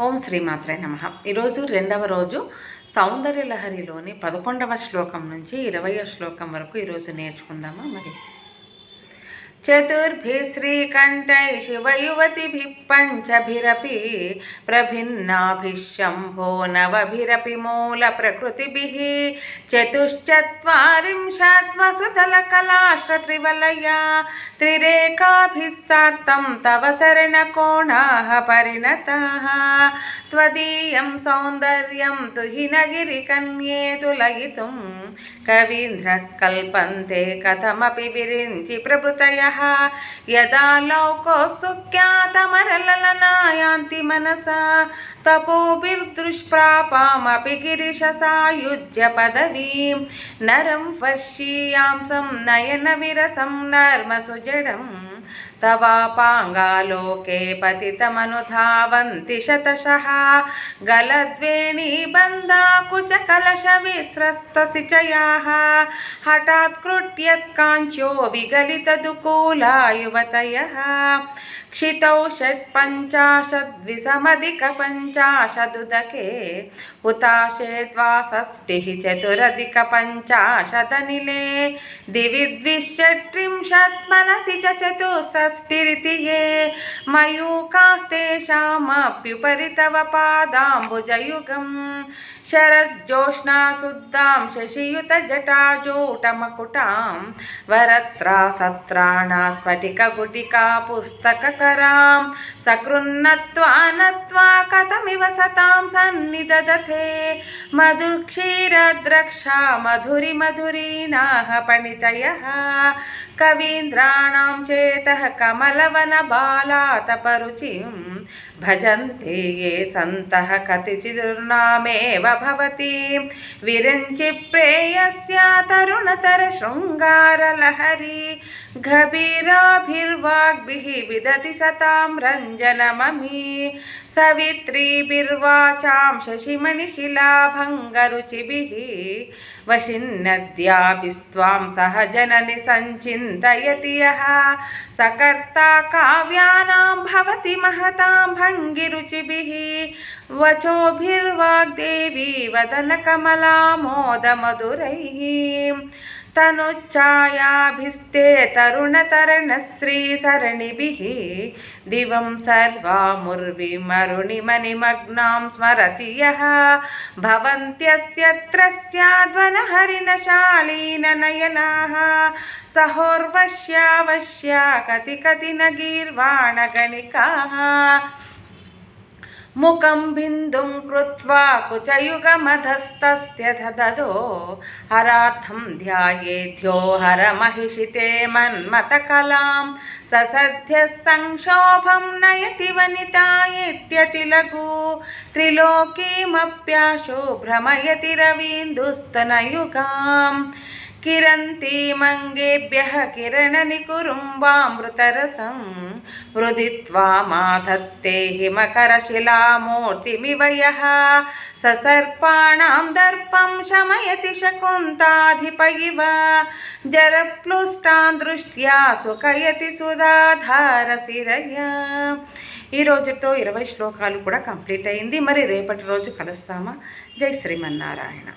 ఓం శ్రీమాత్రే నమః. ఈరోజు రెండవ రోజు సౌందర్యలహరిలోని 11వ శ్లోకం నుంచి 20వ శ్లోకం వరకు ఈరోజు నేర్చుకుందామా. మరి చతుర్భిः श्रीकण्ठैः शिवयुवतिभिः पञ्चभिरपि प्रभिन्नाभिः शम्भो नवभिरपि मूलप्रकृतिभिः चतुश्चत्वारिंशत् वसुतलकलाश्रत्रिवलया त्रिरेखाभिः सार्धं तव शरणकोणाः परिणताः त्वदीयं सौन्दर्यं तुहिनगिरिकन्ये तुलयितुं कवीन्द्रः कल्पन्ते कथमपि विरिञ्चि प्रभृतयः यदा लौकोत्सुक्यातमरललनायान्ति मनसा तपोभिर्दुष्प्रापामपि गिरिशसायुज्य पदवीं नरं वर्षीयांसं नयनविरसं नर्मसुजडं तवापाङ्गालोके पतितमनुधावन्ति शतशः गलद्वेणीबन्धाकुचकलशविस्रस्तसिचयाः हठात्कृत्यत्काञ्च्यो विगलितदुकूला युवतयः क्षितौ षट्पञ्चाशद्विषमधिकपञ्चाशदुदके हुताशे द्वाषष्टिः चतुरधिकपञ्चाशदनिले दिवि द्विषट्त्रिंशत् मनसि च चतुष्षष्टिरिति ये मयूखास्तेषामप्युपरि तव पादाम्बुजयुगम् शरज्योत्स्नाशुद्धां शशियुतजटाजूटमकुटां वरत्रासत्राणा स्फटिकगुटिका पुस्तककरां सकृन्नत्वा नत्वा कथमिव सतां सन्निदधते मधुक्षीरद्रक्षा मधुरिमधुरीणाः पणितयः कवीन्द्राणां चेतः कमलवनबालातपरुचिं भजन्ते ये सन्तः कतिचिदुर्नामेव भवति विरञ्चि प्रेयस्या तरुणतरशृङ्गारलहरी गभीराभिर्वाग्भिः विदति सतां रञ्जनममी सवित्रीभिर्वाचां शशिमणिशिलाभङ्गरुचिभिः वशिन्नद्याभिस्त्वां सह जननि सञ्चिन्तयति यः सकर्ता काव्यानां भवति महतां भङ्गिरुचिभिः वचोभिर्वाग्देवी वदनकमला मोदमधुरैः तनुच्छायाभिस्ते तरुणतरणश्रीसरणिभिः दिवं सर्वामुर्विमरुणिमनिमग्नां स्मरति यः भवन्त्यस्य स्याद्वनहरिणशालीननयनाः सहोर्वश्यावश्या कति न गीर्वाणगणिकाः मुखं बिन्दुं कृत्वा कुचयुगमधस्तस्य ददो हरार्थं ध्यायेद्यो हरमहिषिते मन्मथकलां ससद्यः संक्षोभं नयति वनिता इत्यतिलघु त्रिलोकीमप्याशु भ्रमयति रवीन्दुस्तनयुगाम् किरन्तीमङ्गेभ्यः किरणनिकुरुम्बामृतरसं वृदित्वा माधत्ते हिमकरशिलामूर्तिमिव यः ससर्पाणां दर्पं शमयति शकुन्ताधिप इव जरप्लुष्टान् दृष्ट्या सुखयति సుధాధారసిరయ్యా. ఈ రోజుతో 20 శ్లోకాలు కూడా కంప్లీట్ అయింది. మరి రేపటి రోజు కలుస్తామా. జై శ్రీమన్నారాయణ.